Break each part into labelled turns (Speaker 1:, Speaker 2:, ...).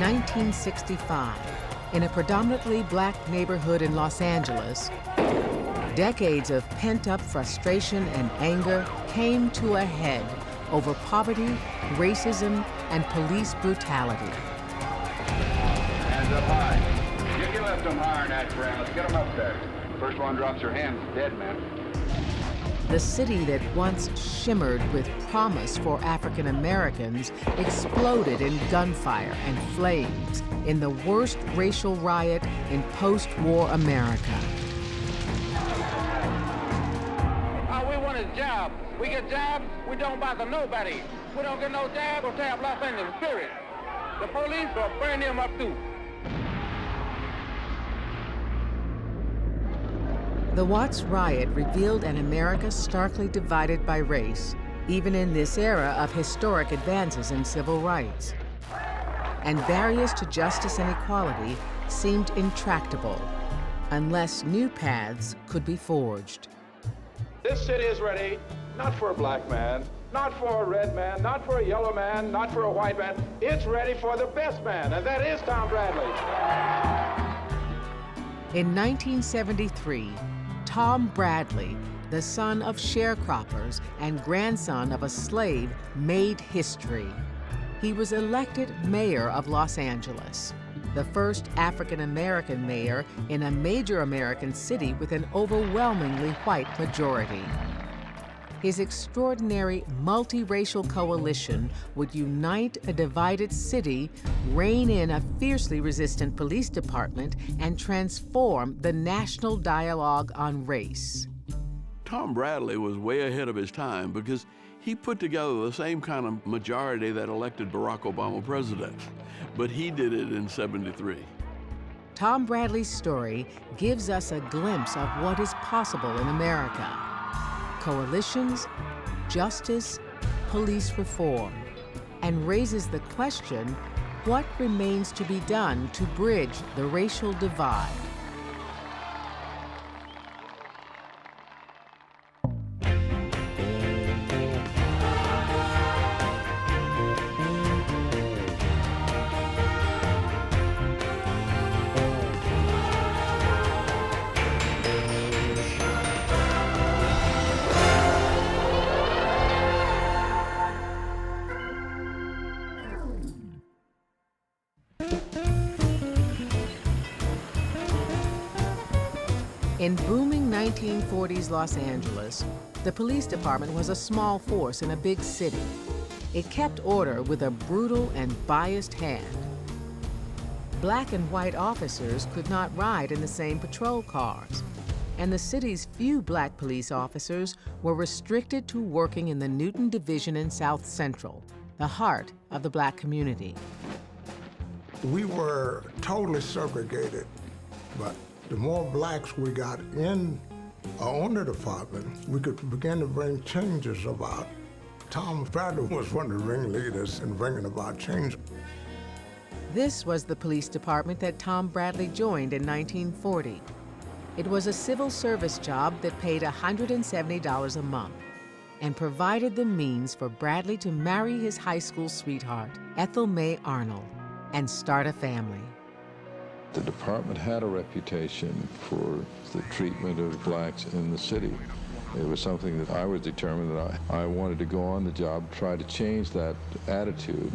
Speaker 1: 1965, in a predominantly black neighborhood in Los Angeles, decades of pent-up frustration and anger came to a head over poverty, racism, and police brutality.
Speaker 2: Hands up high. Get your left them higher in that ground. Let's get them up there. First one drops their hands, dead man.
Speaker 1: The city that once shimmered with promise for African Americans exploded in gunfire and flames in the worst racial riot in post-war America.
Speaker 3: All we want is jobs. We get jobs, we don't bother nobody. We don't get no jobs, we'll tear up Los Angeles, period. The police will burn them up too.
Speaker 1: The Watts riot revealed an America starkly divided by race, even in this era of historic advances in civil rights. And barriers to justice and equality seemed intractable, unless new paths could be forged.
Speaker 4: This city is ready, not for a black man, not for a red man, not for a yellow man, not for a white man. It's ready for the best man, and that is Tom Bradley.
Speaker 1: In 1973, Tom Bradley, the son of sharecroppers and grandson of a slave, made history. He was elected mayor of Los Angeles, the first African-American mayor in a major American city with an overwhelmingly white majority. His extraordinary multiracial coalition would unite a divided city, rein in a fiercely resistant police department, and transform the national dialogue on race.
Speaker 5: Tom Bradley was way ahead of his time because he put together the same kind of majority that elected Barack Obama president, but he did it in '73.
Speaker 1: Tom Bradley's story gives us a glimpse of what is possible in America. Coalitions, justice, police reform, and raises the question, what remains to be done to bridge the racial divide? In booming 1940s Los Angeles, the police department was a small force in a big city. It kept order with a brutal and biased hand. Black and white officers could not ride in the same patrol cars, and the city's few black police officers were restricted to working in the Newton Division in South Central, the heart of the black community.
Speaker 6: We were totally segregated, but the more blacks we got in our own department, we could begin to bring changes about. Tom Bradley was one of the ringleaders in bringing about change.
Speaker 1: This was the police department that Tom Bradley joined in 1940. It was a civil service job that paid $170 a month and provided the means for Bradley to marry his high school sweetheart, Ethel Mae Arnold, and start a family.
Speaker 7: The department had a reputation for the treatment of blacks in the city. It was something that I was determined that I wanted to go on the job, try to change that attitude.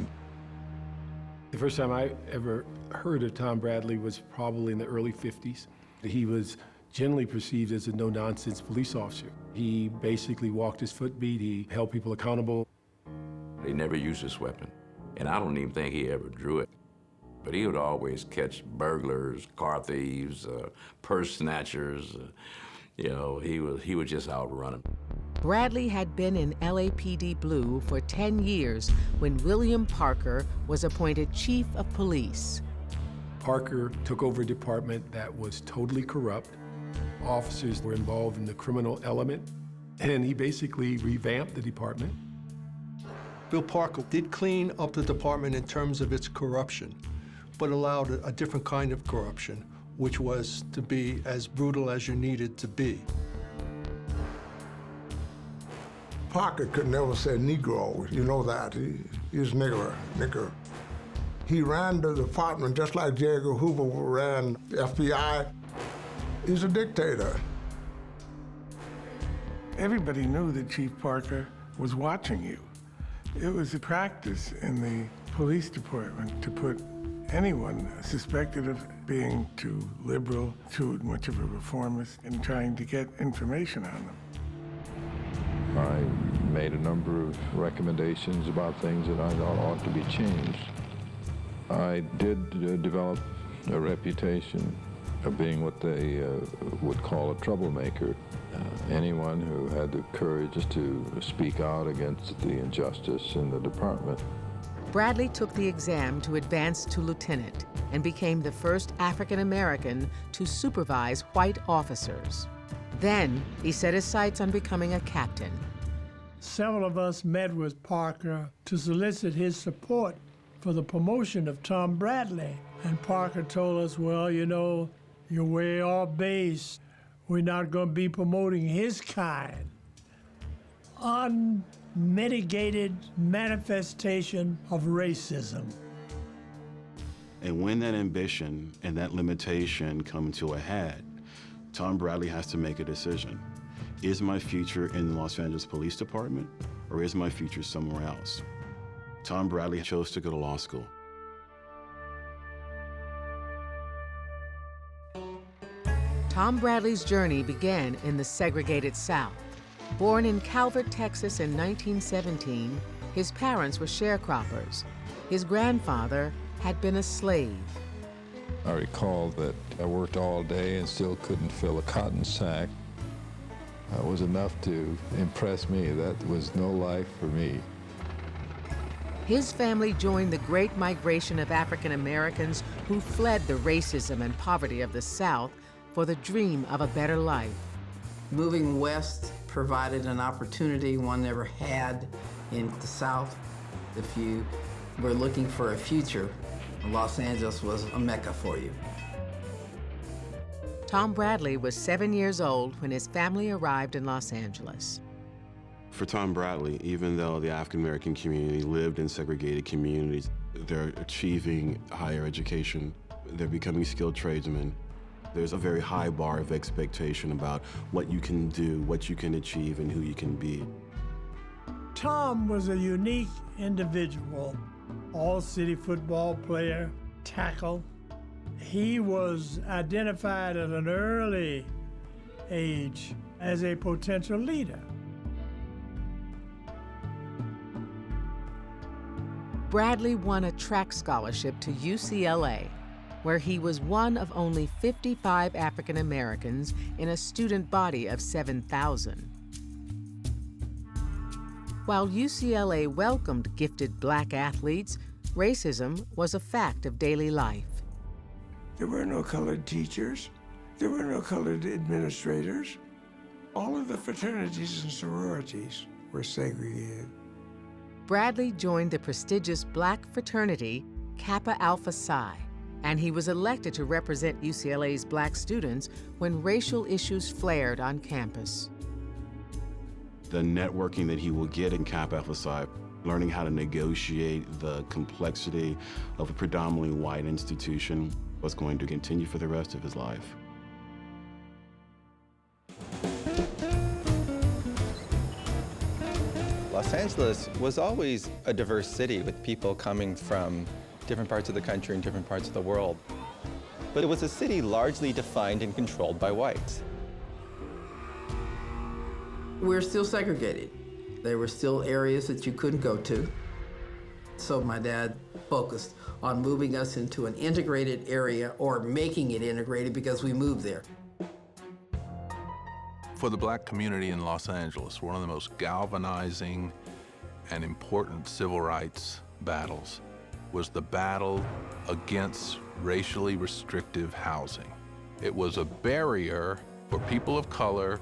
Speaker 8: The first time I ever heard of Tom Bradley was probably in the early 50s. He was generally perceived as a no-nonsense police officer. He basically walked his footbeat, he held people accountable.
Speaker 9: He never used his weapon, and I don't even think he ever drew it. But he would always catch burglars, car thieves, purse snatchers. You know, he would just outrun them.
Speaker 1: Bradley had been in LAPD Blue for 10 years when William Parker was appointed chief of police.
Speaker 8: Parker took over a department that was totally corrupt. Officers were involved in the criminal element, and he basically revamped the department.
Speaker 10: Bill Parker did clean up the department in terms of its corruption, but allowed a different kind of corruption, which was to be as brutal as you needed to be.
Speaker 6: Parker could never say Negro, you know that. He was nigger. He ran the department just like J. Edgar Hoover ran the FBI. He's a dictator.
Speaker 11: Everybody knew that Chief Parker was watching you. It was a practice in the police department to put anyone suspected of being too liberal, too much of a reformist, and trying to get information on them.
Speaker 7: I made a number of recommendations about things that I thought ought to be changed. I did develop a reputation of being what they would call a troublemaker. Anyone who had the courage to speak out against the injustice in the department.
Speaker 1: Bradley took the exam to advance to lieutenant and became the first African American to supervise white officers. Then he set his sights on becoming a captain.
Speaker 12: Several of us met with Parker to solicit his support for the promotion of Tom Bradley. And Parker told us, well, you know, you're way off base. We're not going to be promoting his kind. Unmitigated manifestation of racism.
Speaker 13: And when that ambition and that limitation come to a head, Tom Bradley has to make a decision. Is my future in the Los Angeles Police Department, or is my future somewhere else? Tom Bradley chose to go to law school.
Speaker 1: Tom Bradley's journey began in the segregated South. Born in Calvert, Texas in 1917, his parents were sharecroppers. His grandfather had been a slave.
Speaker 7: I recall that I worked all day and still couldn't fill a cotton sack. That was enough to impress me. That was no life for me.
Speaker 1: His family joined the great migration of African Americans who fled the racism and poverty of the South for the dream of a better life.
Speaker 14: Moving west provided an opportunity one never had in the South. If you were looking for a future, Los Angeles was a mecca for you.
Speaker 1: Tom Bradley was 7 years old when his family arrived in Los Angeles.
Speaker 13: For Tom Bradley, even though the African American community lived in segregated communities, they're achieving higher education, they're becoming skilled tradesmen. There's a very high bar of expectation about what you can do, what you can achieve, and who you can be.
Speaker 12: Tom was a unique individual, all-city football player, tackle. He was identified at an early age as a potential leader.
Speaker 1: Bradley won a track scholarship to UCLA, where he was one of only 55 African Americans in a student body of 7,000. While UCLA welcomed gifted black athletes, racism was a fact of daily life.
Speaker 11: There were no colored teachers. There were no colored administrators. All of the fraternities and sororities were segregated.
Speaker 1: Bradley joined the prestigious black fraternity Kappa Alpha Psi, and he was elected to represent UCLA's black students when racial issues flared on campus.
Speaker 13: The networking that he will get in Kappa Alpha Psi, learning how to negotiate the complexity of a predominantly white institution, was going to continue for the rest of his life.
Speaker 15: Los Angeles was always a diverse city with people coming from different parts of the country and different parts of the world. But it was a city largely defined and controlled by whites.
Speaker 14: We're still segregated. There were still areas that you couldn't go to. So my dad focused on moving us into an integrated area or making it integrated because we moved there.
Speaker 16: For the black community in Los Angeles, one of the most galvanizing and important civil rights battles was the battle against racially restrictive housing. It was a barrier for people of color,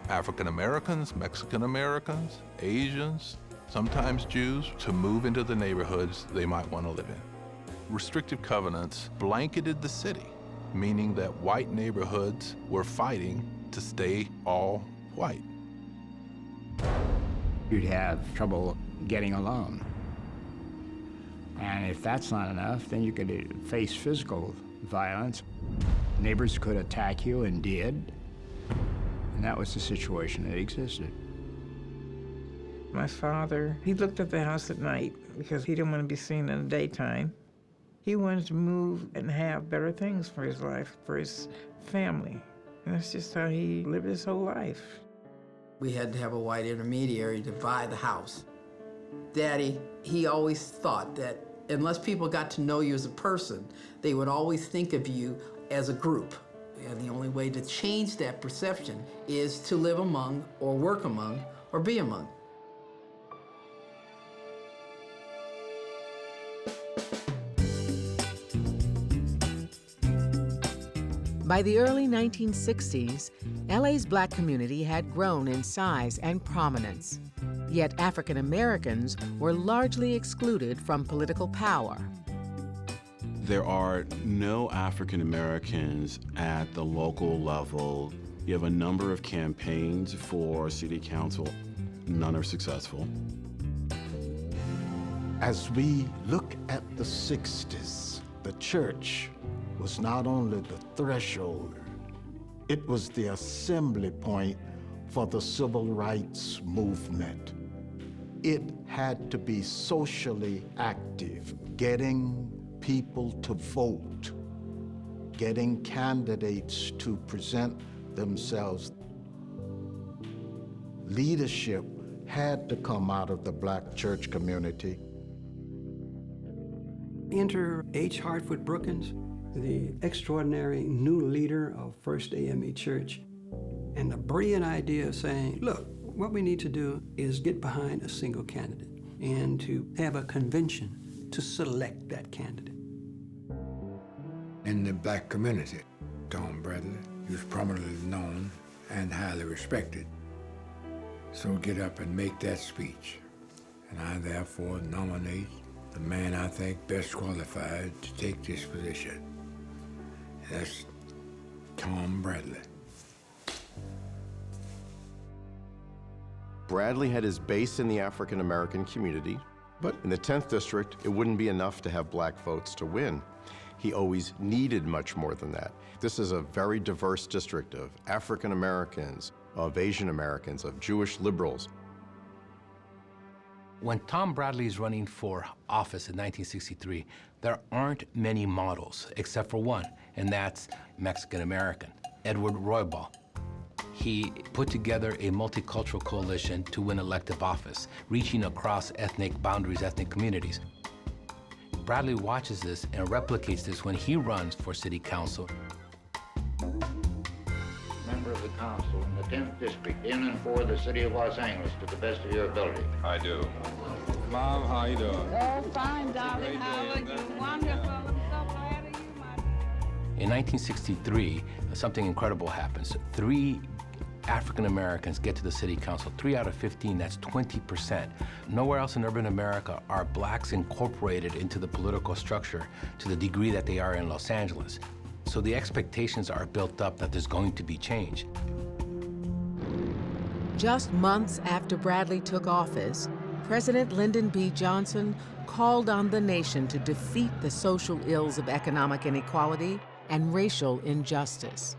Speaker 16: African Americans, Mexican Americans, Asians, sometimes Jews, to move into the neighborhoods they might want to live in. Restrictive covenants blanketed the city, meaning that white neighborhoods were fighting to stay all white.
Speaker 17: You'd have trouble getting along. And if that's not enough, then you could face physical violence. Neighbors could attack you and did. And that was the situation that existed.
Speaker 18: My father, he looked at the house at night because he didn't want to be seen in the daytime. He wanted to move and have better things for his life, for his family. And that's just how he lived his whole life.
Speaker 14: We had to have a white intermediary to buy the house. Daddy, he always thought that unless people got to know you as a person, they would always think of you as a group. And the only way to change that perception is to live among, or work among, or be among.
Speaker 1: By the early 1960s, LA's black community had grown in size and prominence. Yet African Americans were largely excluded from political power.
Speaker 13: There are no African Americans at the local level. You have a number of campaigns for city council. None are successful.
Speaker 19: As we look at the 60s, the church was not only the threshold, it was the assembly point for the civil rights movement. It had to be socially active, getting people to vote, getting candidates to present themselves. Leadership had to come out of the black church community.
Speaker 20: Enter H. Hartford Brookins, the extraordinary new leader of First AME Church, and the brilliant idea of saying, look, what we need to do is get behind a single candidate and to have a convention to select that candidate.
Speaker 21: In the black community, Tom Bradley, he was prominently known and highly respected. So get up and make that speech. And I therefore nominate the man I think best qualified to take this position. And that's Tom Bradley.
Speaker 22: Bradley had his base in the African American community, but in the 10th district, it wouldn't be enough to have black votes to win. He always needed much more than that. This is a very diverse district of African Americans, of Asian Americans, of Jewish liberals.
Speaker 23: When Tom Bradley is running for office in 1963, there aren't many models, except for one, and that's Mexican American, Edward Roybal. He put together a multicultural coalition to win elective office, reaching across ethnic boundaries, ethnic communities. Bradley watches this and replicates this when he runs for city council.
Speaker 24: Member of the council in the 10th district, in and for the city of Los Angeles, to the best of your ability.
Speaker 25: I do. Mom, how you doing?
Speaker 26: Oh, fine, darling. How are you? Wonderful. I'm so glad of you, my...
Speaker 23: In 1963, something incredible happens. 3 African Americans get to the city council. 3 out of 15, that's 20%. Nowhere else in urban America are blacks incorporated into the political structure to the degree that they are in Los Angeles. So the expectations are built up that there's going to be change.
Speaker 1: Just months after Bradley took office, President Lyndon B. Johnson called on the nation to defeat the social ills of economic inequality and racial injustice.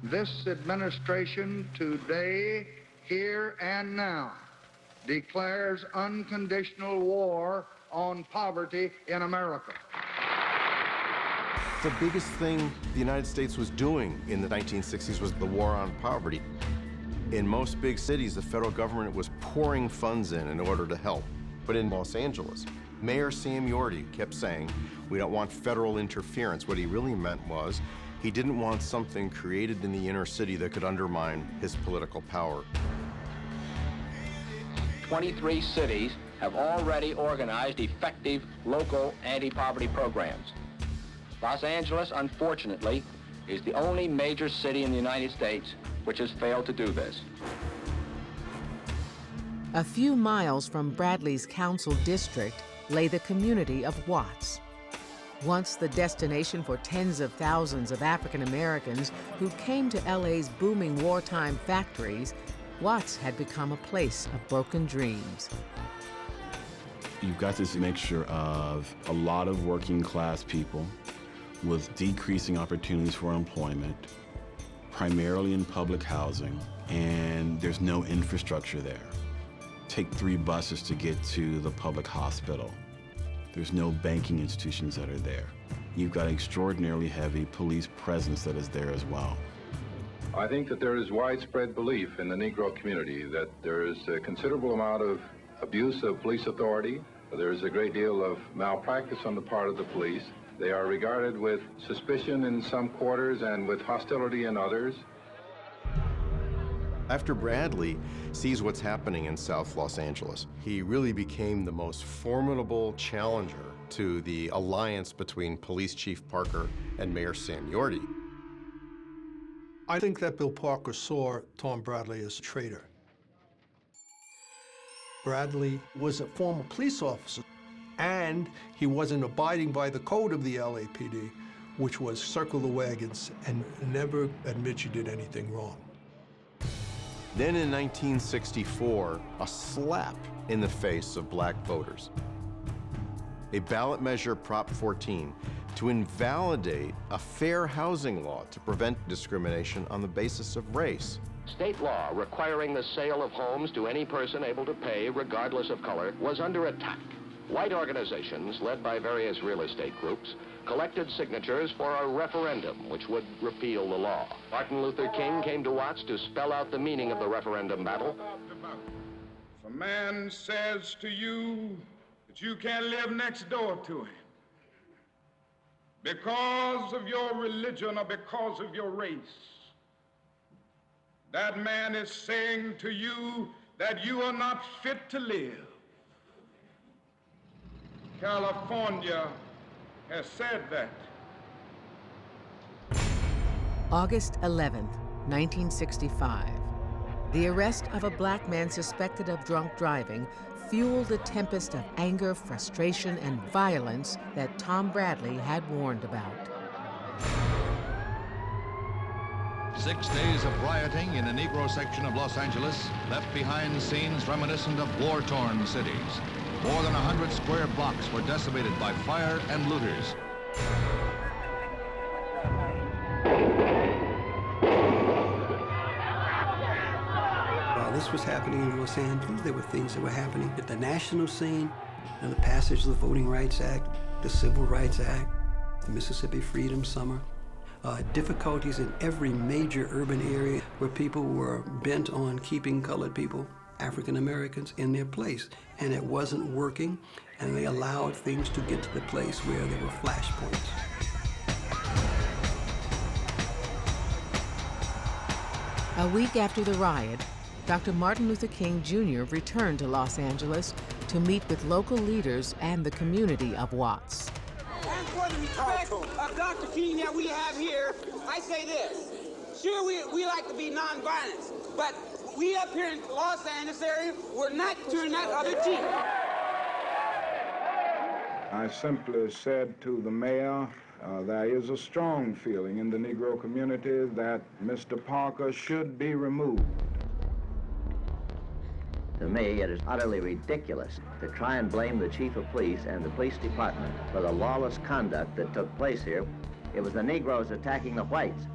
Speaker 27: This administration today, here and now, declares unconditional war on poverty in America.
Speaker 22: The biggest thing the United States was doing in the 1960s was the war on poverty. In most big cities, the federal government was pouring funds in order to help. But in Los Angeles, Mayor Sam Yorty kept saying, we don't want federal interference. What he really meant was, he didn't want something created in the inner city that could undermine his political power.
Speaker 28: 23 cities have already organized effective local anti-poverty programs. Los Angeles, unfortunately, is the only major city in the United States which has failed to do this.
Speaker 1: A few miles from Bradley's council district lay the community of Watts. Once the destination for tens of thousands of African Americans who came to LA's booming wartime factories, Watts had become a place of broken dreams.
Speaker 13: You've got this mixture of a lot of working class people with decreasing opportunities for employment, primarily in public housing, and there's no infrastructure there. Take 3 buses to get to the public hospital. There's no banking institutions that are there. You've got an extraordinarily heavy police presence that is there as well.
Speaker 2: I think that there is widespread belief in the Negro community that there is a considerable amount of abuse of police authority. There is a great deal of malpractice on the part of the police. They are regarded with suspicion in some quarters and with hostility in others.
Speaker 22: After Bradley sees what's happening in South Los Angeles, he really became the most formidable challenger to the alliance between Police Chief Parker and Mayor Sam Yorty.
Speaker 3: I think that Bill Parker saw Tom Bradley as a traitor. Bradley was a former police officer, and he wasn't abiding by the code of the LAPD, which was circle the wagons and never admit you did anything wrong.
Speaker 22: Then in 1964, a slap in the face of black voters. A ballot measure, Prop 14, to invalidate a fair housing law to prevent discrimination on the basis of race.
Speaker 28: State law requiring the sale of homes to any person able to pay, regardless of color, was under attack. White organizations, led by various real estate groups, collected signatures for a referendum which would repeal the law. Martin Luther King came to Watts to spell out the meaning of the referendum battle.
Speaker 27: If a man says to you that you can't live next door to him because of your religion or because of your race, that man is saying to you that you are not fit to live. California has said that.
Speaker 1: August 11th, 1965. The arrest of a black man suspected of drunk driving fueled the tempest of anger, frustration, and violence that Tom Bradley had warned about.
Speaker 4: 6 days of rioting in a Negro section of Los Angeles left behind scenes reminiscent of war-torn cities. More than 100 square blocks were decimated by fire and looters.
Speaker 20: While this was happening in Los Angeles, there were things that were happening at the national scene, and the passage of the Voting Rights Act, the Civil Rights Act, the Mississippi Freedom Summer. Difficulties in every major urban area where people were bent on keeping colored people, African Americans, in their place. And it wasn't working, and they allowed things to get to the place where there were flashpoints.
Speaker 1: A week after the riot, Dr. Martin Luther King Jr. returned to Los Angeles to meet with local leaders and the community of Watts.
Speaker 5: And for the respect of Dr. King that we have here, I say this. Sure, we like to be nonviolent, but we up here in the Los Angeles area, we're not turning that other cheek.
Speaker 27: I simply said to the mayor, there is a strong feeling in the Negro community that Mr. Parker should be removed.
Speaker 6: To me, it is utterly ridiculous to try and blame the chief of police and the police department for the lawless conduct that took place here. It was the Negroes attacking the whites.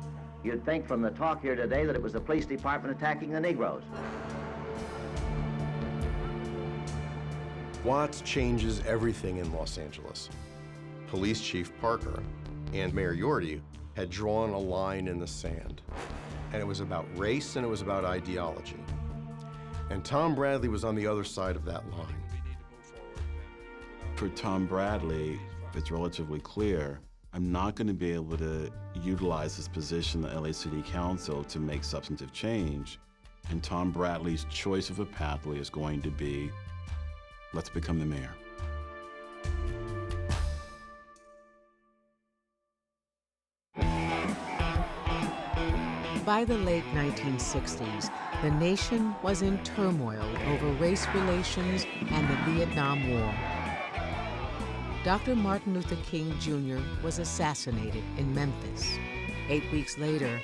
Speaker 6: You'd think from the talk here today that it was the police department attacking the Negroes.
Speaker 22: Watts changes everything in Los Angeles. Police Chief Parker and Mayor Yorty had drawn a line in the sand. And it was about race and it was about ideology. And Tom Bradley was on the other side of that line.
Speaker 13: For Tom Bradley, it's relatively clear, I'm not going to be able to utilize this position in the LA City Council to make substantive change. And Tom Bradley's choice of a pathway is going to be, let's become the mayor.
Speaker 1: By the late 1960s, the nation was in turmoil over race relations and the Vietnam War. Dr. Martin Luther King Jr. was assassinated in Memphis. 8 weeks later,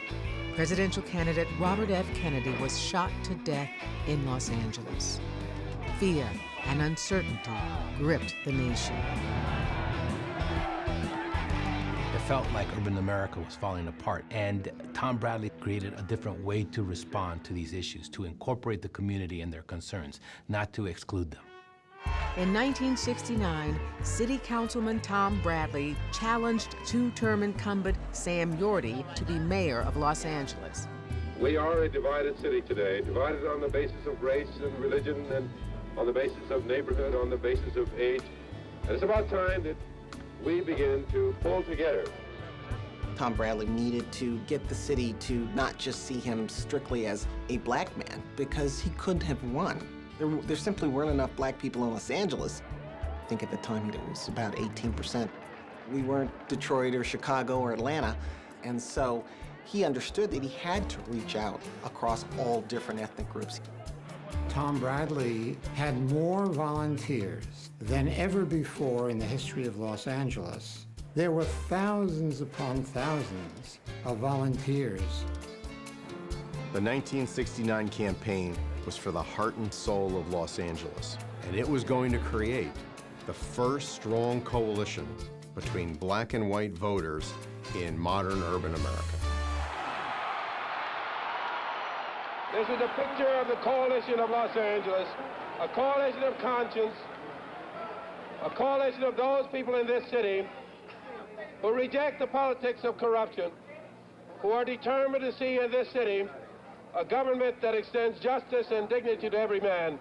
Speaker 1: presidential candidate Robert F. Kennedy was shot to death in Los Angeles. Fear and uncertainty gripped the nation.
Speaker 23: It felt like urban America was falling apart, and Tom Bradley created a different way to respond to these issues, to incorporate the community and their concerns, not to exclude them.
Speaker 1: In 1969, City Councilman Tom Bradley challenged two-term incumbent Sam Yorty to be mayor of Los Angeles.
Speaker 7: We are a divided city today, divided on the basis of race and religion and on the basis of neighborhood, on the basis of age. And it's about time that we begin to pull together.
Speaker 8: Tom Bradley needed to get the city to not just see him strictly as a black man, because he couldn't have won. There simply weren't enough black people in Los Angeles. I think at the time it was about 18%. We weren't Detroit or Chicago or Atlanta, and so he understood that he had to reach out across all different ethnic groups.
Speaker 9: Tom Bradley had more volunteers than ever before in the history of Los Angeles. There were thousands upon thousands of volunteers.
Speaker 22: The 1969 campaign was for the heart and soul of Los Angeles, and it was going to create the first strong coalition between black and white voters in modern urban America.
Speaker 7: This is a picture of the coalition of Los Angeles, a coalition of conscience, a coalition of those people in this city who reject the politics of corruption, who are determined to see in this city a government that extends justice and dignity to every man.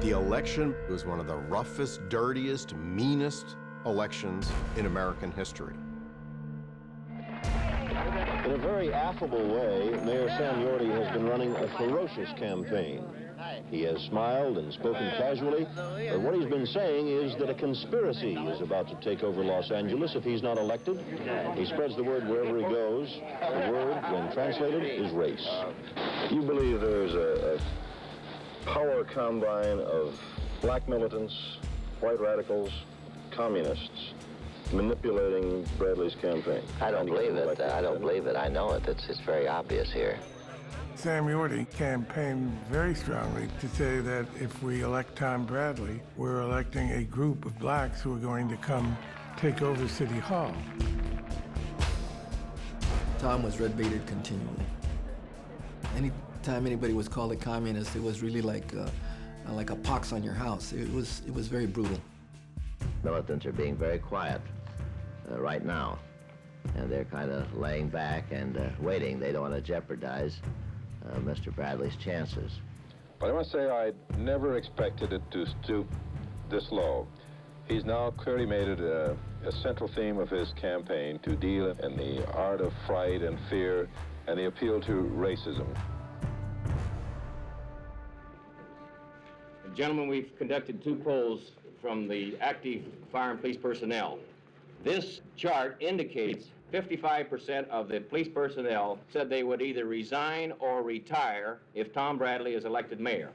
Speaker 22: The election was one of the roughest, dirtiest, meanest elections in American history.
Speaker 10: In a very affable way, Mayor Sam Yorty has been running a ferocious campaign. He has smiled and spoken casually, but what he's been saying is that a conspiracy is about to take over Los Angeles if he's not elected. He spreads the word wherever he goes. The word, when translated, is race.
Speaker 11: You believe there's a power combine of black militants, white radicals, communists, manipulating Bradley's campaign?
Speaker 6: I don't believe it. I don't believe it. I know it. It's very obvious here.
Speaker 12: Sam Yorty campaigned very strongly to say that if we elect Tom Bradley, we're electing a group of blacks who are going to come take over City Hall.
Speaker 14: Tom was red-baited continually. Anytime anybody was called a communist, it was really like a pox on your house. It was very brutal.
Speaker 6: Militants are being very quiet right now, and they're kind of laying back and waiting. They don't want to jeopardize Mr. Bradley's chances.
Speaker 7: But I must say I never expected it to stoop this low. He's now clearly made it a central theme of his campaign to deal in the art of fright and fear and the appeal to racism.
Speaker 15: Gentlemen, we've conducted 2 polls from the active fire and police personnel. This chart indicates 55% of the police personnel said they would either resign or retire if Tom Bradley is elected mayor.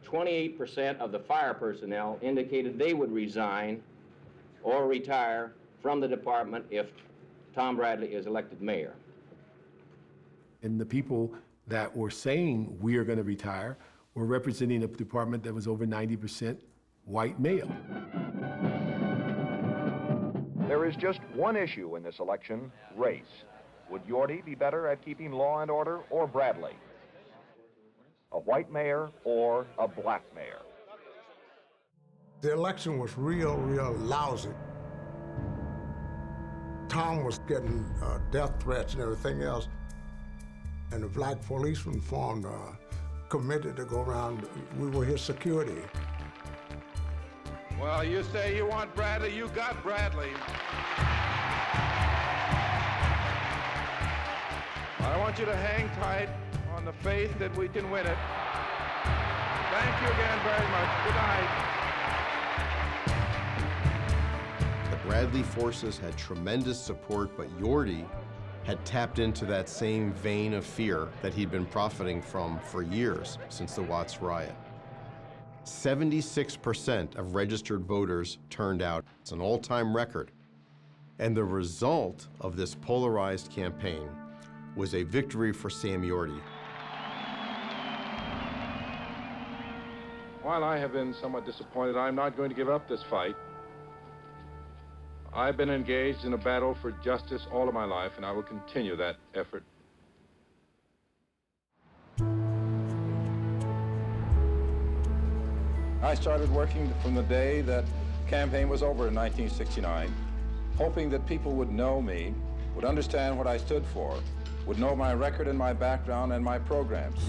Speaker 15: 28% of the fire personnel indicated they would resign or retire from the department if Tom Bradley is elected mayor.
Speaker 16: And the people that were saying we are going to retire were representing a department that was over 90% white male.
Speaker 29: There is just one issue in this election, race. Would Yorty be better at keeping law and order or Bradley? A white mayor or a black mayor?
Speaker 30: The election was real lousy. Tom was getting death threats and everything else. And the black policeman formed a committee to go around. We were his security.
Speaker 7: Well, you say you want Bradley, you got Bradley. I want you to hang tight on the faith that we can win it. Thank you again very much. Good night.
Speaker 22: The Bradley forces had tremendous support, but Yorty had tapped into that same vein of fear that he'd been profiting from for years since the Watts riot. 76% of registered voters turned out. It's an all-time record. And the result of this polarized campaign was a victory for Sam Yorty.
Speaker 7: While I have been somewhat disappointed, I'm not going to give up this fight. I've been engaged in a battle for justice all of my life, and I will continue that effort. I started working from the day that campaign was over in 1969, hoping that people would know me, would understand what I stood for, would know my record and my background and my programs.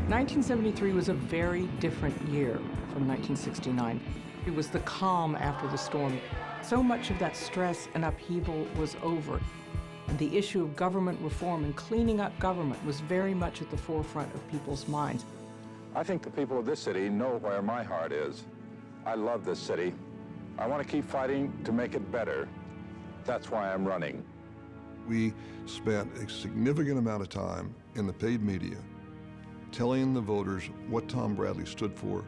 Speaker 2: 1973 was a very different year from 1969. It was the calm after the storm. So much of that stress and upheaval was over. And the issue of government reform and cleaning up government was very much at the forefront of people's minds.
Speaker 7: I think the people of this city know where my heart is. I love this city. I want to keep fighting to make it better. That's why I'm running.
Speaker 3: We spent a significant amount of time in the paid media telling the voters what Tom Bradley stood for,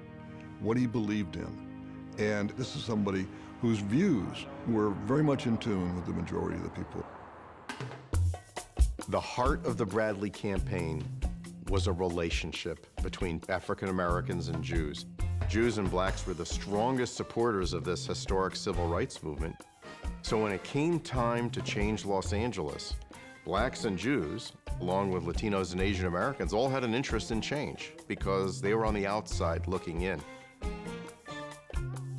Speaker 3: what he believed in. And this is somebody whose views were very much in tune with the majority of the people.
Speaker 22: The heart of the Bradley campaign was a relationship between African Americans and Jews. Jews and blacks were the strongest supporters of this historic civil rights movement. So when it came time to change Los Angeles, blacks and Jews, along with Latinos and Asian Americans, all had an interest in change because they were on the outside looking in.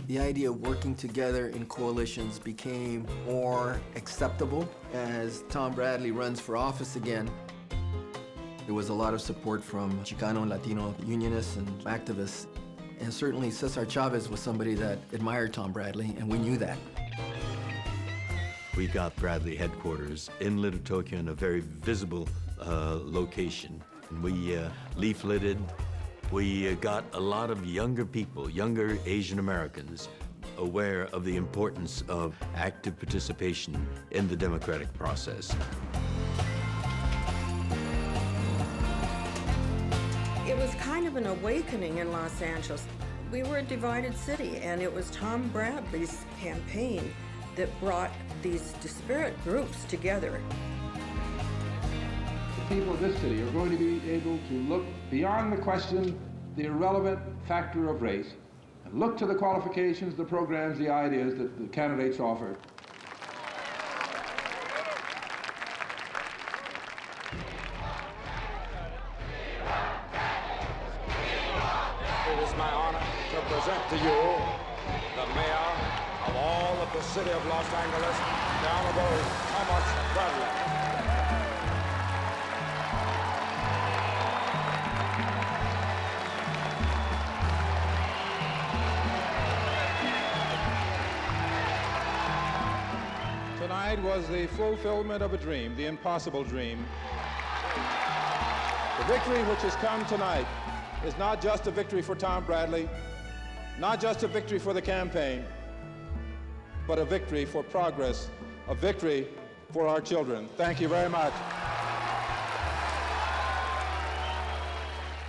Speaker 17: The idea of working together in coalitions became more acceptable as Tom Bradley runs for office again. There was a lot of support from Chicano and Latino unionists and activists. And certainly Cesar Chavez was somebody that admired Tom Bradley, and we knew that.
Speaker 18: We got Bradley headquarters in Little Tokyo in a very visible location. And we leafleted. We got a lot of younger people, younger Asian Americans, aware of the importance of active participation in the democratic process.
Speaker 19: It was kind of an awakening in Los Angeles. We were a divided city, and it was Tom Bradley's campaign that brought these disparate groups together.
Speaker 7: The people of this city are going to be able to look beyond the question, the irrelevant factor of race, and look to the qualifications, the programs, the ideas that the candidates offer.
Speaker 17: It is my honor to present to you the mayor of all of the city of Los Angeles, the Honorable Thomas Bradley.
Speaker 7: Tonight was the fulfillment of a dream, the impossible dream. The victory which has come tonight is not just a victory for Tom Bradley, not just a victory for the campaign, but a victory for progress, a victory for our children. Thank you very much.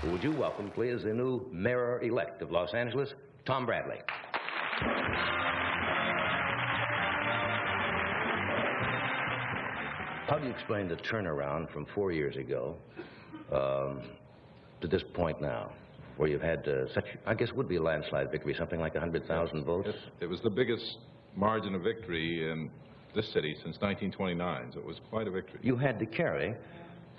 Speaker 21: Would you welcome, please, the new mayor-elect of Los Angeles, Tom Bradley. How do you explain the turnaround from 4 years ago to this point now, where you've had such, I guess, would be a landslide victory, something like 100,000 votes?
Speaker 7: It was the biggest margin of victory in this city since 1929, so it was quite a victory.
Speaker 21: You had to carry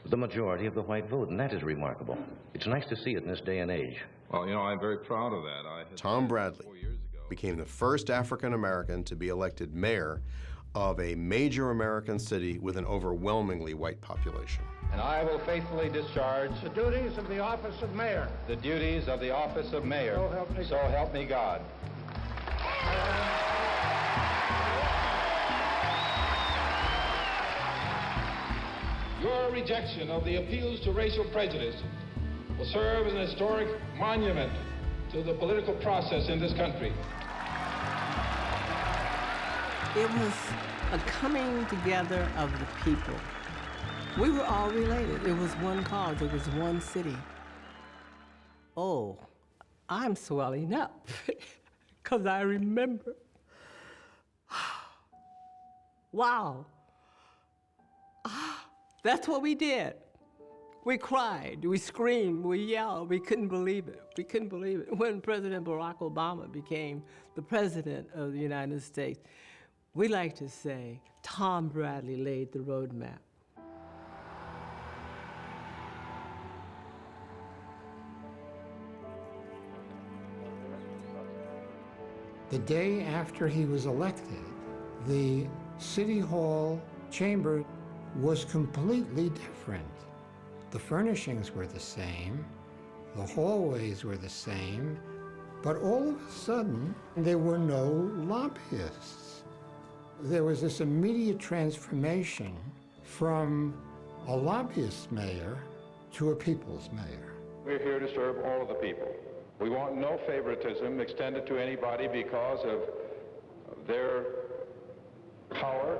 Speaker 21: the majority of the white vote, and that is remarkable. It's nice to see it in this day and age.
Speaker 7: Well, you know, I'm very proud of that.
Speaker 22: Tom Bradley became the first African American to be elected mayor of a major American city with an overwhelmingly white population.
Speaker 7: And I will faithfully discharge
Speaker 17: the duties of the office of mayor.
Speaker 7: the duties of the office of mayor.
Speaker 17: So help me God.
Speaker 7: Your rejection of the appeals to racial prejudice will serve as an historic monument to the political process in this country.
Speaker 2: It was a coming together of the people. We were all related. It was one cause. It was one city. Oh, I'm swelling up because I remember. Wow. That's what we did.
Speaker 4: We cried, we screamed, we yelled. We couldn't believe it. We couldn't believe it. When President Barack Obama became the president of the United States, we like to say Tom Bradley laid the roadmap.
Speaker 9: The day after he was elected, the City Hall chamber was completely different. The furnishings were the same, the hallways were the same, but all of a sudden, there were no lobbyists. There was this immediate transformation from a lobbyist mayor to a people's mayor.
Speaker 5: We're here to serve all of the people. We want no favoritism extended to anybody because of their power,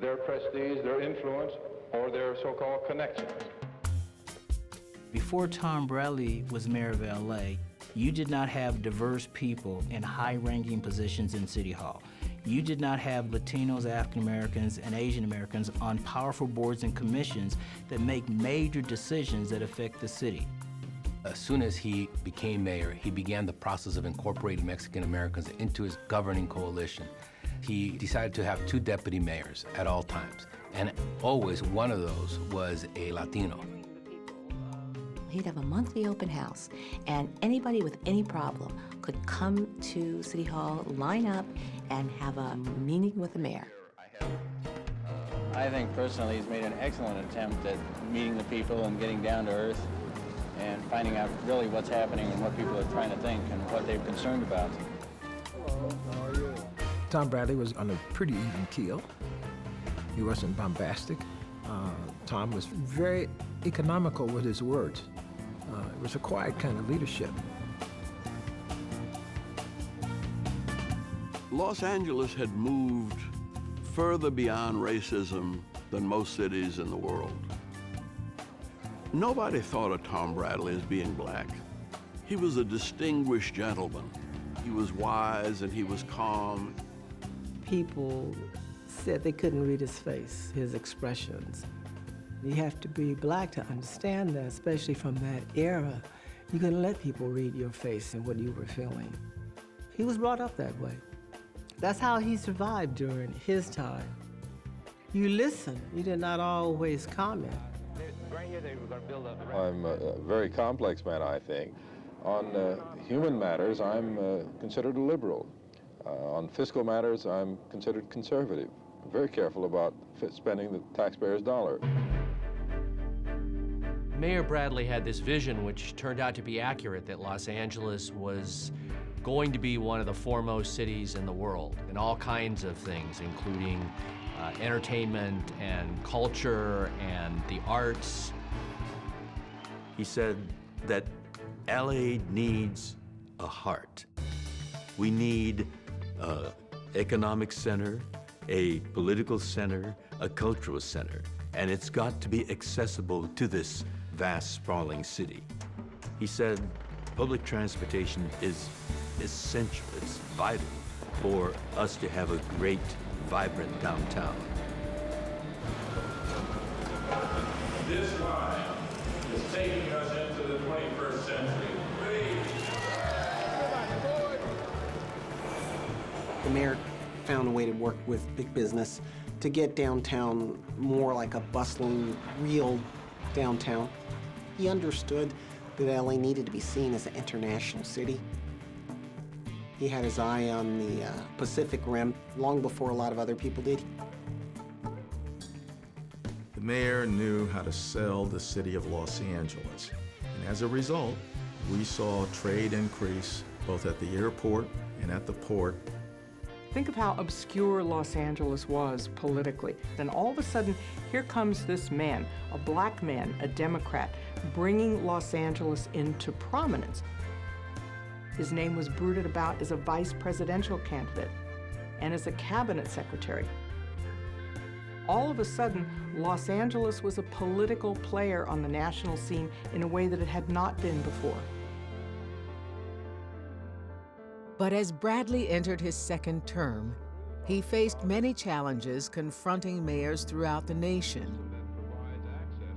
Speaker 5: their prestige, their influence, or their so-called connections.
Speaker 13: Before Tom Bradley was mayor of LA, you did not have diverse people in high-ranking positions in City Hall. You did not have Latinos, African Americans, and Asian Americans on powerful boards and commissions that make major decisions that affect the city.
Speaker 20: As soon as he became mayor, he began the process of incorporating Mexican Americans into his governing coalition. He decided to have 2 deputy mayors at all times, and always one of those was a Latino.
Speaker 23: He'd have a monthly open house, and anybody with any problem could come to City Hall, line up, and have a meeting with the mayor.
Speaker 24: I think personally he's made an excellent attempt at meeting the people and getting down to earth and finding out really what's happening and what people are trying to think and what they're concerned about.
Speaker 25: Hello, how are you? Tom Bradley was on a pretty even keel. He wasn't bombastic. Tom was very economical with his words. It was a quiet kind of leadership.
Speaker 26: Los Angeles had moved further beyond racism than most cities in the world. Nobody thought of Tom Bradley as being black. He was a distinguished gentleman. He was wise and he was calm.
Speaker 4: People said they couldn't read his face, his expressions. You have to be black to understand that, especially from that era. You couldn't let people read your face and what you were feeling. He was brought up that way. That's how he survived during his time. You listen, you did not always comment.
Speaker 5: I'm a very complex man, I think. On human matters, I'm considered a liberal. On fiscal matters, I'm considered conservative. I'm very careful about spending the taxpayer's dollar.
Speaker 27: Mayor Bradley had this vision, which turned out to be accurate, that Los Angeles was going to be one of the foremost cities in the world in all kinds of things, including entertainment and culture and the arts.
Speaker 18: He said that LA needs a heart. We need an economic center, a political center, a cultural center, and it's got to be accessible to this vast, sprawling city. He said public transportation is essential, it's vital for us to have a great, vibrant downtown.
Speaker 28: This line is taking us into the 21st century.
Speaker 8: The mayor found a way to work with big business to get downtown more like a bustling, real downtown. He understood that LA needed to be seen as an international city. He had his eye on the Pacific Rim long before a lot of other people did.
Speaker 31: The mayor knew how to sell the city of Los Angeles. And as a result, we saw trade increase both at the airport and at the port.
Speaker 2: Think of how obscure Los Angeles was politically. Then all of a sudden, here comes this man, a black man, a Democrat, bringing Los Angeles into prominence. His name was bruited about as a vice presidential candidate and as a cabinet secretary. All of a sudden, Los Angeles was a political player on the national scene in a way that it had not been before.
Speaker 1: But as Bradley entered his second term, he faced many challenges confronting mayors throughout the nation.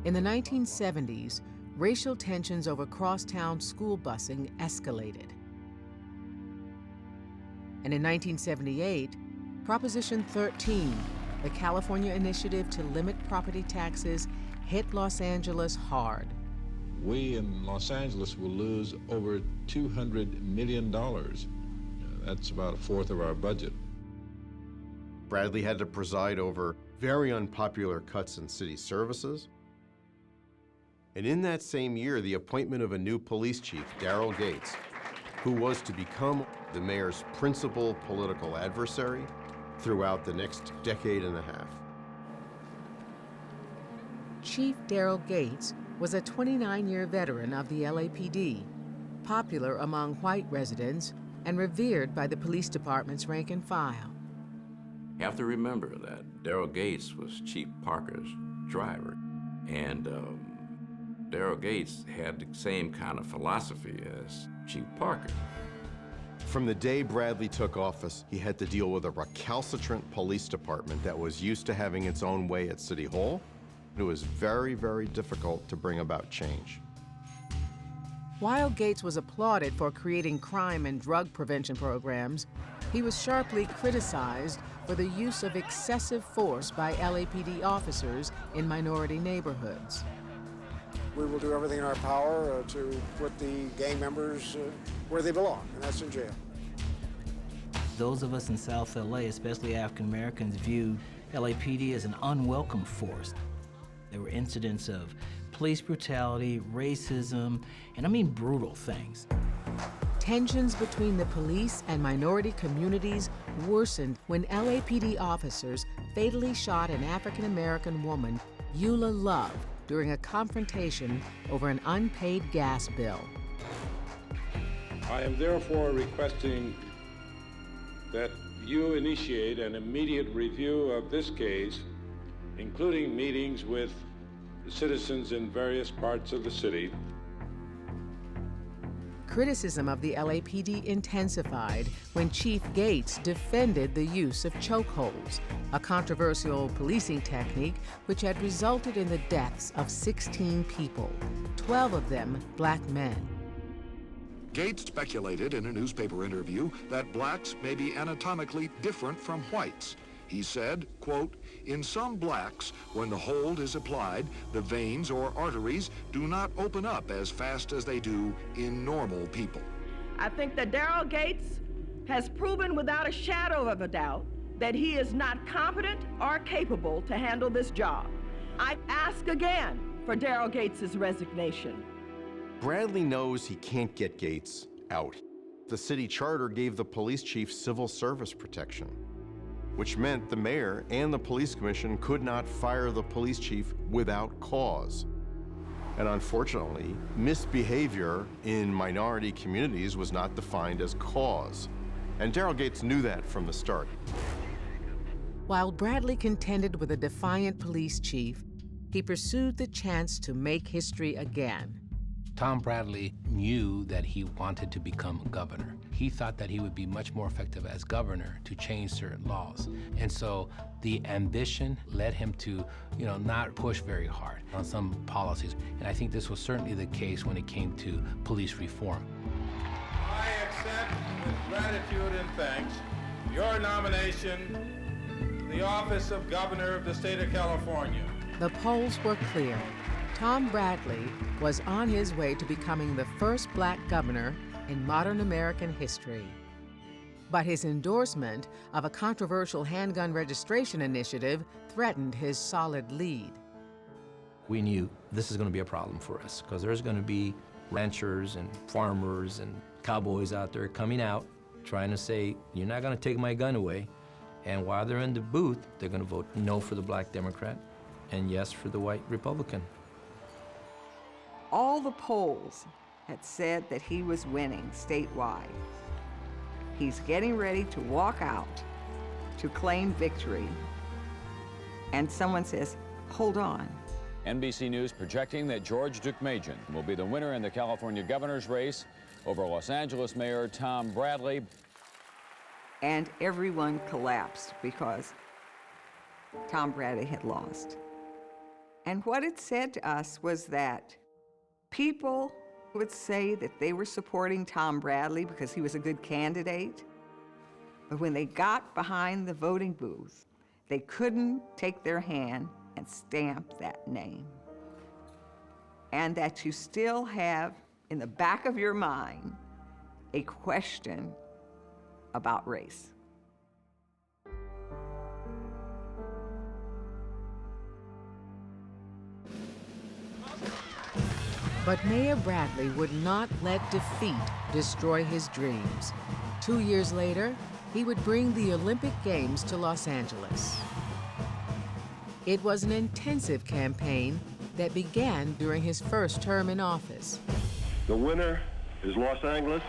Speaker 1: In the 1970s, racial tensions over crosstown school busing escalated. And in 1978, Proposition 13, the California initiative to limit property taxes, hit Los Angeles hard.
Speaker 28: We in Los Angeles will lose over $200 million. That's about a fourth of our budget.
Speaker 22: Bradley had to preside over very unpopular cuts in city services. And in that same year, the appointment of a new police chief, Daryl Gates, who was to become the mayor's principal political adversary throughout the next decade and a half.
Speaker 1: Chief Daryl Gates was a 29-year veteran of the LAPD, popular among white residents and revered by the police department's rank and file.
Speaker 3: You have to remember that Daryl Gates was Chief Parker's driver, and Daryl Gates had the same kind of philosophy as Chief Parker.
Speaker 22: From the day Bradley took office, he had to deal with a recalcitrant police department that was used to having its own way at City Hall. It was very, very difficult to bring about change.
Speaker 1: While Gates was applauded for creating crime and drug prevention programs, he was sharply criticized for the use of excessive force by LAPD officers in minority neighborhoods.
Speaker 6: We will do everything in our power to put the gang members where they belong, and that's in jail.
Speaker 13: Those of us in South LA, especially African Americans, viewed LAPD as an unwelcome force. There were incidents of police brutality, racism, and I mean brutal things.
Speaker 1: Tensions between the police and minority communities worsened when LAPD officers fatally shot an African-American woman, Eula Love, during a confrontation over an unpaid gas bill.
Speaker 28: I am therefore requesting that you initiate an immediate review of this case, including meetings with the citizens in various parts of the city.
Speaker 1: Criticism of the LAPD intensified when Chief Gates defended the use of chokeholds, a controversial policing technique which had resulted in the deaths of 16 people, 12 of them black men.
Speaker 10: Gates speculated in a newspaper interview that blacks may be anatomically different from whites. He said, quote, "In some blacks, when the hold is applied, the veins or arteries do not open up as fast as they do in normal people."
Speaker 31: I think that Daryl Gates has proven without a shadow of a doubt that he is not competent or capable to handle this job. I ask again for Daryl Gates' resignation.
Speaker 22: Bradley knows he can't get Gates out. The city charter gave the police chief civil service protection, which meant the mayor and the police commission could not fire the police chief without cause. And unfortunately, misbehavior in minority communities was not defined as cause. And Daryl Gates knew that from the start.
Speaker 1: While Bradley contended with a defiant police chief, he pursued the chance to make history again.
Speaker 20: Tom Bradley knew that he wanted to become governor. He thought that he would be much more effective as governor to change certain laws. And so the ambition led him to, not push very hard on some policies. And I think this was certainly the case when it came to police reform.
Speaker 28: I accept with gratitude and thanks your nomination to the office of Governor of the State of California.
Speaker 1: The polls were clear. Tom Bradley was on his way to becoming the first black governor in modern American history. But his endorsement of a controversial handgun registration initiative threatened his solid lead.
Speaker 20: We knew this is going to be a problem for us because there's going to be ranchers and farmers and cowboys out there coming out trying to say, "You're not going to take my gun away." And while they're in the booth, they're going to vote no for the black Democrat and yes for the white Republican.
Speaker 11: All the polls had said that he was winning statewide. He's getting ready to walk out to claim victory. And someone says, "Hold on."
Speaker 12: NBC News projecting that George Deukmejian will be the winner in the California governor's race over Los Angeles Mayor Tom Bradley.
Speaker 11: And everyone collapsed because Tom Bradley had lost. And what it said to us was that people would say that they were supporting Tom Bradley because he was a good candidate, but when they got behind the voting booth, they couldn't take their hand and stamp that name. And that you still have in the back of your mind a question about race.
Speaker 1: But Mayor Bradley would not let defeat destroy his dreams. 2 years later, he would bring the Olympic Games to Los Angeles. It was an intensive campaign that began during his first term in office.
Speaker 5: The winner is Los Angeles.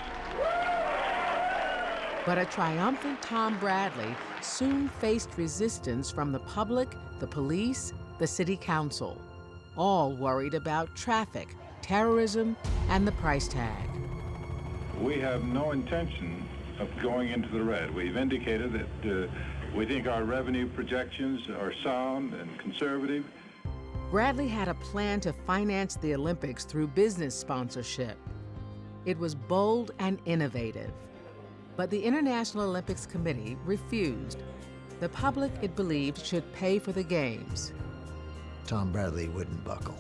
Speaker 1: But a triumphant Tom Bradley soon faced resistance from the public, the police, the city council, all worried about traffic, terrorism, and the price tag.
Speaker 5: We have no intention of going into the red. We've indicated that we think our revenue projections are sound and conservative.
Speaker 1: Bradley had a plan to finance the Olympics through business sponsorship. It was bold and innovative. But the International Olympics Committee refused. The public, it believed, should pay for the games.
Speaker 7: Tom Bradley wouldn't buckle.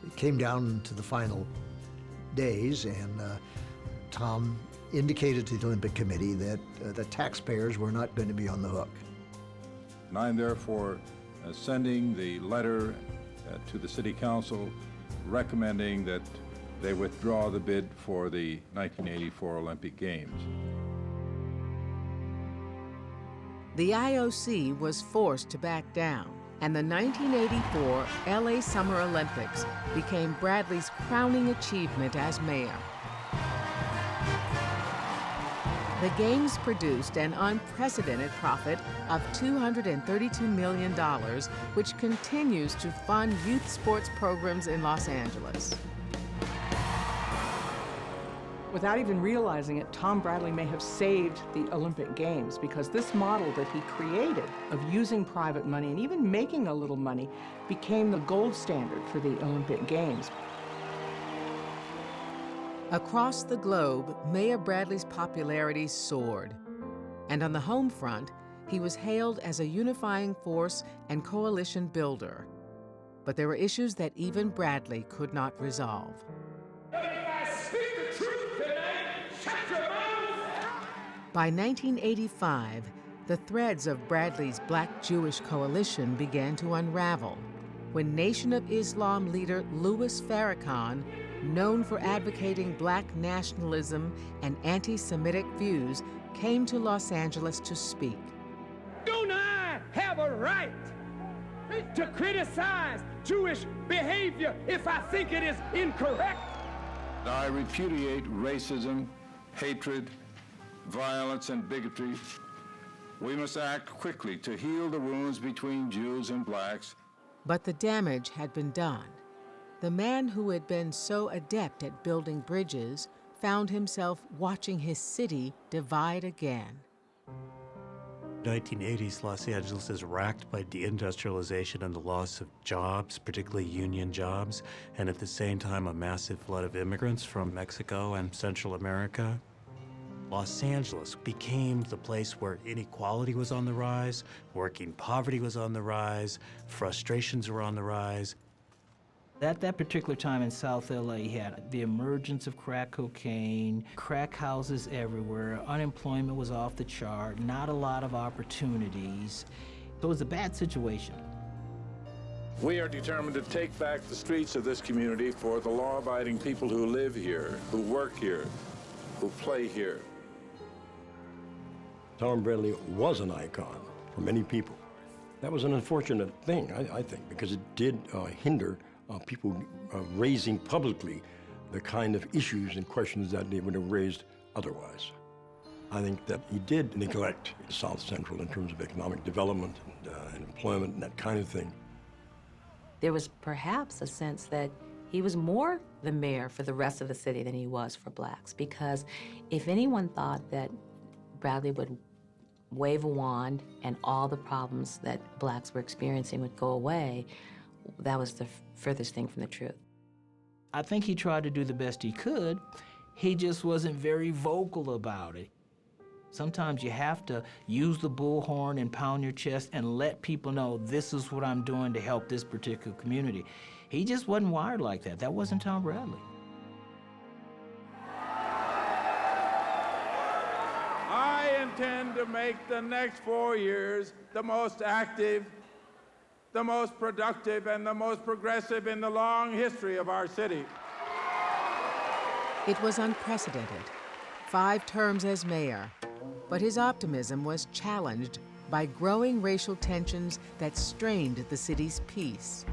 Speaker 7: It came down to the final days, and Tom indicated to the Olympic Committee that the taxpayers were not going to be on the hook.
Speaker 5: And I'm therefore sending the letter to the City Council recommending that they withdraw the bid for the 1984 Olympic Games.
Speaker 1: The IOC was forced to back down, and the 1984 LA Summer Olympics became Bradley's crowning achievement as mayor. The Games produced an unprecedented profit of $232 million, which continues to fund youth sports programs in Los Angeles.
Speaker 2: Without even realizing it, Tom Bradley may have saved the Olympic Games, because this model that he created of using private money and even making a little money became the gold standard for the Olympic Games.
Speaker 1: Across the globe, Mayor Bradley's popularity soared. And on the home front, he was hailed as a unifying force and coalition builder. But there were issues that even Bradley could not resolve. By 1985, the threads of Bradley's Black-Jewish coalition began to unravel when Nation of Islam leader Louis Farrakhan, known for advocating Black nationalism and anti-Semitic views, came to Los Angeles to speak.
Speaker 9: Don't I have a right to criticize Jewish behavior if I think it is incorrect?
Speaker 5: I repudiate racism, hatred, violence, and bigotry. We must act quickly to heal the wounds between Jews and blacks.
Speaker 1: But the damage had been done. The man who had been so adept at building bridges found himself watching his city divide again.
Speaker 14: 1980s Los Angeles is racked by deindustrialization and the loss of jobs, particularly union jobs, and at the same time a massive flood of immigrants from Mexico and Central America. Los Angeles became the place where inequality was on the rise, working poverty was on the rise, frustrations were on the rise.
Speaker 13: At that particular time in South LA, you had the emergence of crack cocaine, crack houses everywhere, unemployment was off the chart, not a lot of opportunities. So it was a bad situation.
Speaker 5: We are determined to take back the streets of this community for the law-abiding people who live here, who work here, who play here.
Speaker 31: Tom Bradley was an icon for many people. That was an unfortunate thing, I think, because it did hinder people raising publicly the kind of issues and questions that they would have raised otherwise. I think that he did neglect South Central in terms of economic development and employment and that kind of thing.
Speaker 15: There was perhaps a sense that he was more the mayor for the rest of the city than he was for blacks, because if anyone thought that Bradley would wave a wand and all the problems that blacks were experiencing would go away, that was the furthest thing from the truth.
Speaker 13: I think he tried to do the best he could. He just wasn't very vocal about it. Sometimes you have to use the bullhorn and pound your chest and let people know this is what I'm doing to help this particular community. He just wasn't wired like that. That wasn't Tom Bradley.
Speaker 28: I intend to make the next 4 years the most active, the most productive, and the most progressive in the long history of our city.
Speaker 1: It was unprecedented. 5 terms as mayor, but his optimism was challenged by growing racial tensions that strained the city's peace.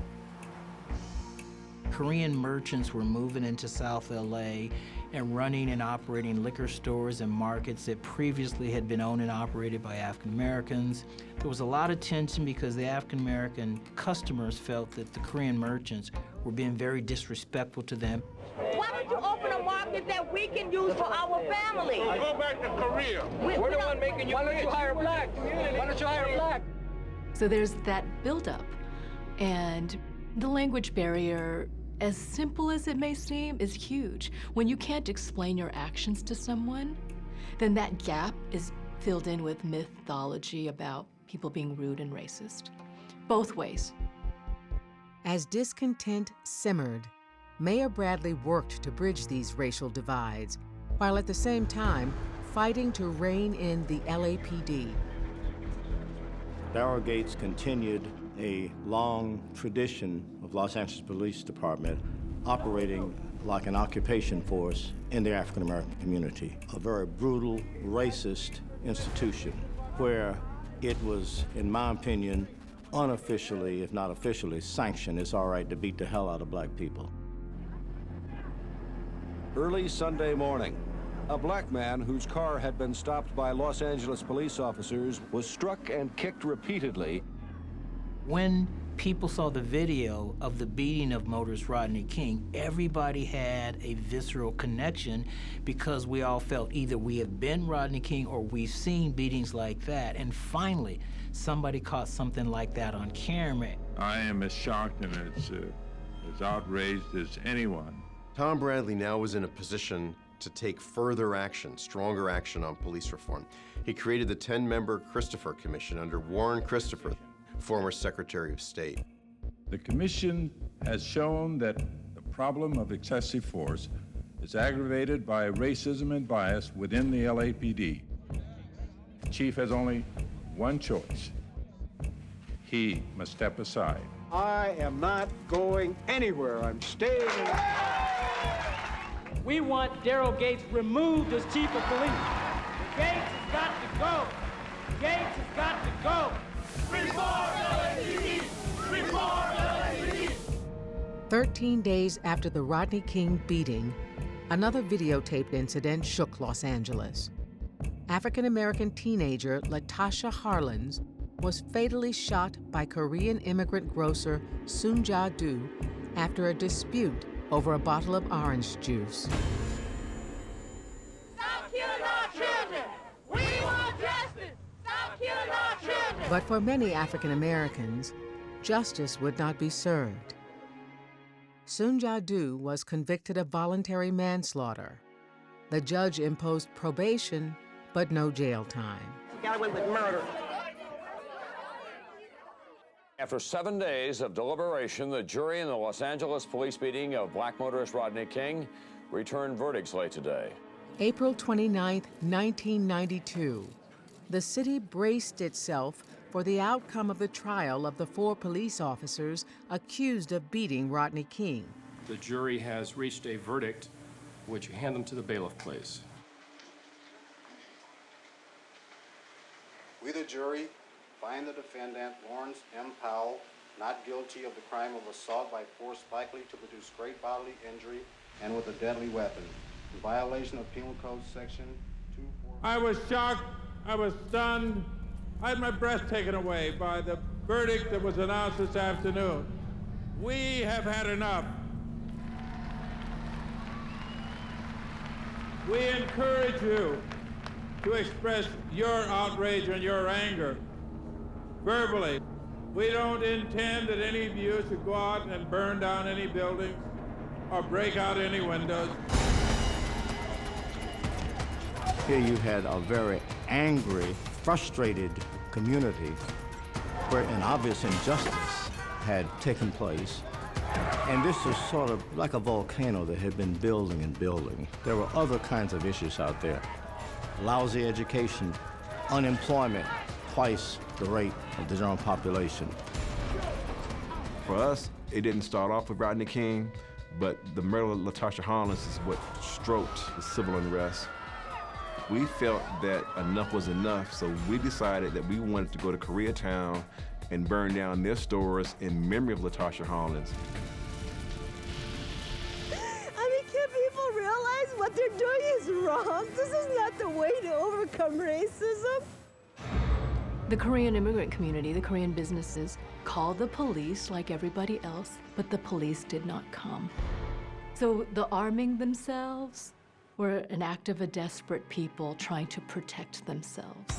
Speaker 13: Korean merchants were moving into South LA and running and operating liquor stores and markets that previously had been owned and operated by African Americans. There was a lot of tension because the African American customers felt that the Korean merchants were being very disrespectful to them.
Speaker 4: Why don't you open a market that we can use for our family?
Speaker 28: Go back to Korea.
Speaker 4: We're the one making you.
Speaker 16: Why don't you hire black? Why don't you hire black?
Speaker 17: So there's that buildup, and the language barrier, as simple as it may seem, is huge. When you can't explain your actions to someone, then that gap is filled in with mythology about people being rude and racist. Both ways.
Speaker 1: As discontent simmered, Mayor Bradley worked to bridge these racial divides, while at the same time fighting to rein in the LAPD.
Speaker 19: Darrell Gates continued a long tradition of Los Angeles Police Department operating like an occupation force in the African American community. A very brutal, racist institution where it was, in my opinion, unofficially, if not officially, sanctioned it's all right to beat the hell out of black people.
Speaker 21: Early Sunday morning, a black man whose car had been stopped by Los Angeles police officers was struck and kicked repeatedly.
Speaker 13: When people saw the video of the beating of motorist Rodney King, everybody had a visceral connection because we all felt either we have been Rodney King or we've seen beatings like that. And finally, somebody caught something like that on camera.
Speaker 28: I am as shocked and as outraged as anyone.
Speaker 22: Tom Bradley now was in a position to take further action, stronger action on police reform. He created the 10-member Christopher Commission under Warren Christopher, former Secretary of State.
Speaker 28: The commission has shown that the problem of excessive force is aggravated by racism and bias within the LAPD. The chief has only one choice. He must step aside.
Speaker 6: I am not going anywhere. I'm staying in.
Speaker 16: We want Darrell Gates removed as chief of police. Gates has got to go. Gates has got to go. Reform LAPD! Reform LAPD!
Speaker 1: 13 days after the Rodney King beating, another videotaped incident shook Los Angeles. African-American teenager Latasha Harlins was fatally shot by Korean immigrant grocer Soon-Ja Do after a dispute over a bottle of orange juice.
Speaker 4: Stop killing our children! We want justice! Stop killing our children!
Speaker 1: But for many African Americans, justice would not be served. Soon-Ja Do was convicted of voluntary manslaughter. The judge imposed probation, but no jail time.
Speaker 4: He got away with murder.
Speaker 12: After 7 days of deliberation, the jury in the Los Angeles police beating of black motorist Rodney King returned verdicts late today.
Speaker 1: April 29, 1992. The city braced itself for the outcome of the trial of the 4 police officers accused of beating Rodney King.
Speaker 23: The jury has reached a verdict. Would you hand them to the bailiff, please?
Speaker 24: We, the jury, find the defendant, Lawrence M. Powell, not guilty of the crime of assault by force likely to produce great bodily injury and with a deadly weapon, in violation of Penal Code Section 2.
Speaker 28: I was shocked, I was stunned, I had my breath taken away by the verdict that was announced this afternoon. We have had enough. We encourage you to express your outrage and your anger verbally, We don't intend that any of you should go out and burn down any buildings or break out any windows.
Speaker 19: Here you had a very angry, frustrated community where an obvious injustice had taken place. And this was sort of like a volcano that had been building and building. There were other kinds of issues out there. Lousy education, unemployment, twice the rate of the general population.
Speaker 3: For us, it didn't start off with Rodney King, but the murder of LaTosha Hollins is what stroked the civil unrest. We felt that enough was enough, so we decided that we wanted to go to Koreatown and burn down their stores in memory of LaTosha Hollins.
Speaker 8: I mean, can people realize what they're doing is wrong? This is not the way to overcome racism.
Speaker 17: The Korean immigrant community, the Korean businesses, called the police like everybody else, but the police did not come. So the arming themselves were an act of a desperate people trying to protect themselves.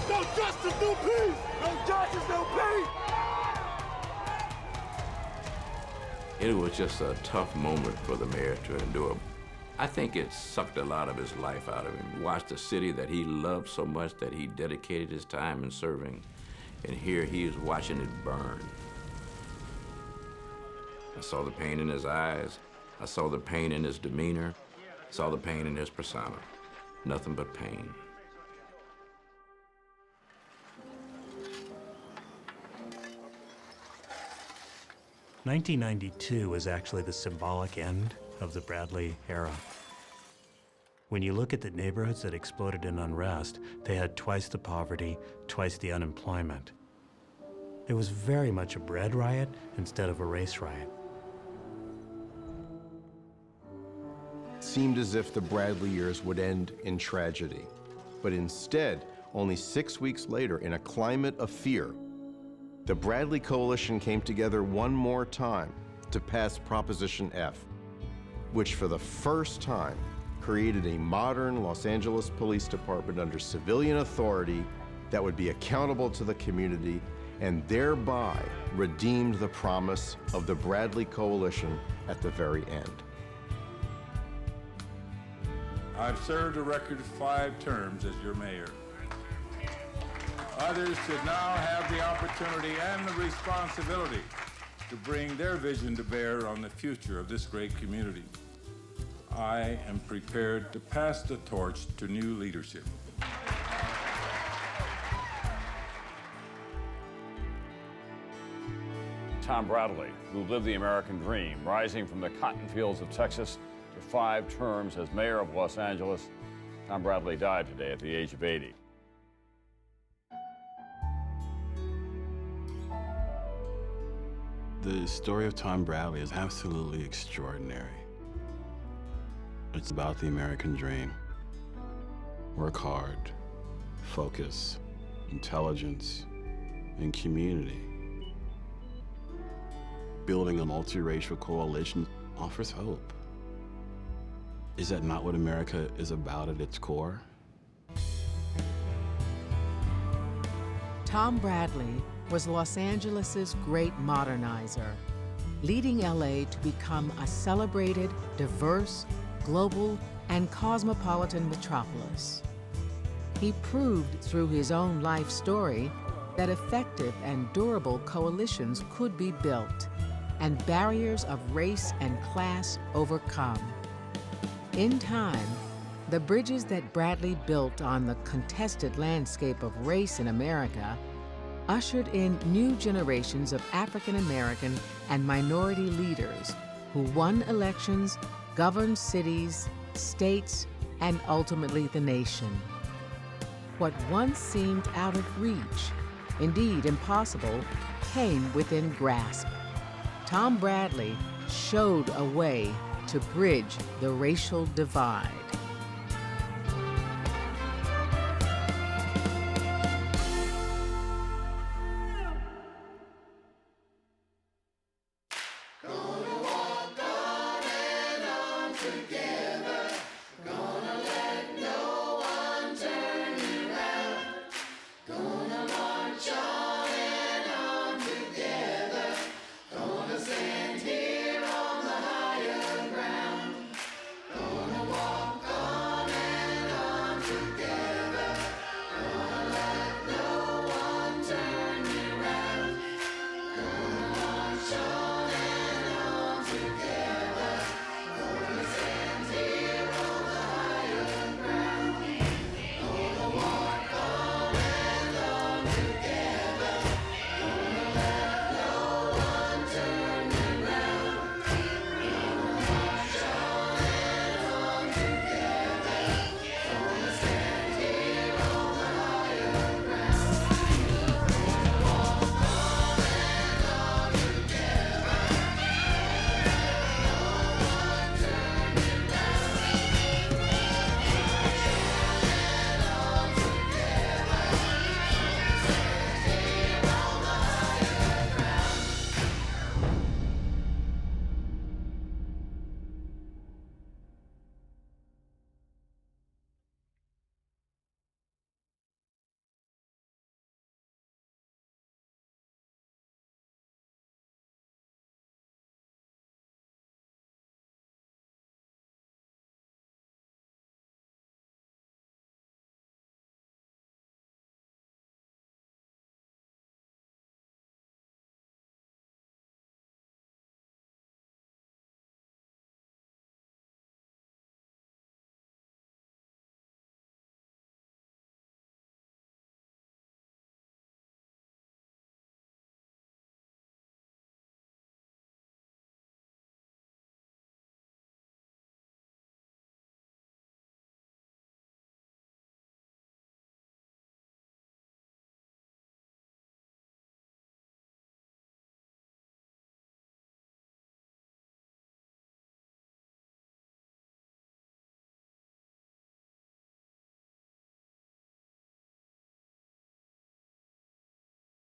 Speaker 9: No justice, no peace! No justice, no peace!
Speaker 10: It was just a tough moment for the mayor to endure. I think it sucked a lot of his life out of him. Watched a city that he loved so much that he dedicated his time in serving, and here he is watching it burn. I saw the pain in his eyes. I saw the pain in his demeanor. I saw the pain in his persona. Nothing but pain.
Speaker 14: "1992 was actually the symbolic end of the Bradley era. When you look at the neighborhoods that exploded in unrest, they had twice the poverty, twice the unemployment. It was very much a bread riot instead of a race riot.
Speaker 22: It seemed as if the Bradley years would end in tragedy. But instead, only 6 weeks later, in a climate of fear, the Bradley Coalition came together one more time to pass Proposition F, which for the first time created a modern Los Angeles Police Department under civilian authority that would be accountable to the community and thereby redeemed the promise of the Bradley Coalition at the very end.
Speaker 28: I've served a record 5 terms as your mayor. Others should now have the opportunity and the responsibility to bring their vision to bear on the future of this great community. I am prepared to pass the torch to new leadership.
Speaker 12: Tom Bradley, who lived the American dream, rising from the cotton fields of Texas to 5 terms as mayor of Los Angeles. Tom Bradley died today at the age of 80.
Speaker 11: The story of Tom Bradley is absolutely extraordinary. It's about the American dream. Work hard, focus, intelligence, and community. Building a multiracial coalition offers hope. Is that not what America is about at its core?
Speaker 1: Tom Bradley was Los Angeles's great modernizer, leading LA to become a celebrated, diverse, global, and cosmopolitan metropolis. He proved through his own life story that effective and durable coalitions could be built and barriers of race and class overcome. In time, the bridges that Bradley built on the contested landscape of race in America ushered in new generations of African American and minority leaders who won elections, governed cities, states, and ultimately the nation. What once seemed out of reach, indeed impossible, came within grasp. Tom Bradley showed a way to bridge the racial divide.